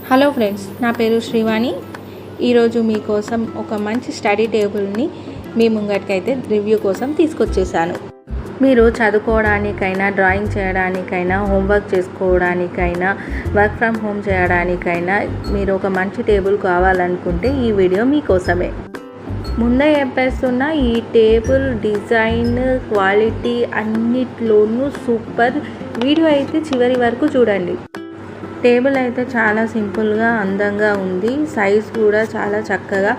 Hello friends, నా పేరు శ్రీవాణి. ఈరోజు మీకోసం ఒక మంచి స్టడీ టేబుల్ని మీ ముంగటికైతే రివ్యూ కోసం తీసుకొచ్చేసాను. మీరు చదువుకోవడానికైనా, డ్రాయింగ్ చేయడానికైనా, హోంవర్క్ చేసుకోవడానికైనా, వర్క్ ఫ్రమ్ హోమ్ చేయడానికైనా మీరు ఒక మంచి టేబుల్ కావాలనుకుంటే ఈ వీడియో మీకోసమే. ముందే చెప్పేస్తున్నా, ఈ టేబుల్ డిజైన్, క్వాలిటీ అన్నిట్లోనూ సూపర్. వీడియో అయితే చివరి వరకు చూడండి. టేబుల్ అయితే చాలా సింపుల్గా అందంగా ఉంది. సైజ్ కూడా చాలా చక్కగా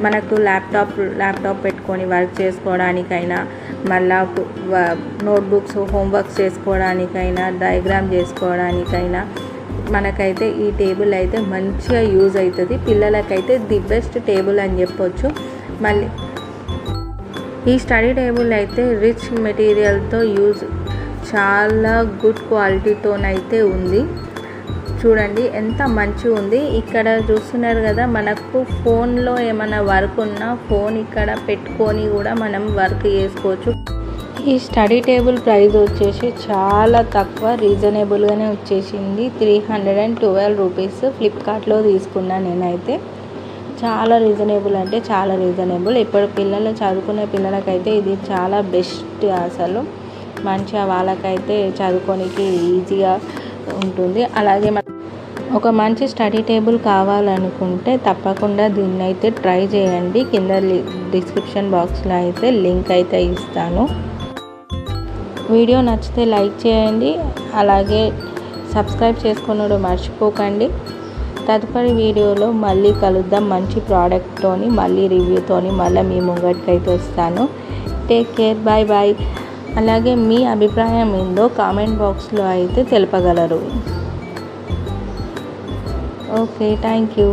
మనకు ల్యాప్టాప్ పెట్టుకొని వర్క్ చేసుకోవడానికైనా, మళ్ళా నోట్బుక్స్ హోంవర్క్స్ చేసుకోవడానికైనా, డయాగ్రామ్ చేసుకోవడానికైనా మనకైతే ఈ టేబుల్ అయితే మంచిగా యూజ్ అవుతుంది. పిల్లలకైతే ది బెస్ట్ టేబుల్ అని చెప్పొచ్చు. మళ్ళీ ఈ స్టడీ టేబుల్ అయితే రిచ్ మెటీరియల్తో చాలా గుడ్ క్వాలిటీతోనైతే ఉంది. చూడండి ఎంత మంచిగా ఉంది. ఇక్కడ చూస్తున్నారు కదా, మనకు ఫోన్లో ఏమైనా వర్క్ ఉన్నా ఫోన్ ఇక్కడ పెట్టుకొని కూడా మనం వర్క్ చేసుకోవచ్చు. ఈ స్టడీ టేబుల్ ప్రైస్ వచ్చేసి చాలా తక్కువ, రీజనబుల్గానే వచ్చేసింది. 312 రూపీస్. ఫ్లిప్కార్ట్లో తీసుకున్నాను నేనైతే. చాలా రీజనబుల్ అంటే చాలా రీజనబుల్. ఇప్పుడు చదువుకునే పిల్లలకైతే ఇది చాలా బెస్ట్. అసలు మంచిగా వాళ్ళకైతే చదువుకోనికి ఈజీగా ఉంటుంది. అలాగే ఒక మంచి స్టడీ టేబుల్ కావాలనుకుంటే తప్పకుండా దీన్ని అయితే ట్రై చేయండి. కింద డిస్క్రిప్షన్ బాక్స్లో అయితే లింక్ అయితే ఇస్తాను. వీడియో నచ్చితే లైక్ చేయండి, అలాగే సబ్స్క్రైబ్ చేసుకున్నప్పుడు మర్చిపోకండి. తదుపరి వీడియోలో మళ్ళీ కలుద్దాం. మంచి ప్రోడక్ట్తోని, మళ్ళీ రివ్యూతోని మళ్ళీ మీ ముంగటికి అయితే వస్తాను. Take care, bye bye. అలాగే మీ అభిప్రాయం ఏందో కామెంట్ బాక్స్లో అయితే తెలపగలరు. Okay, thank you.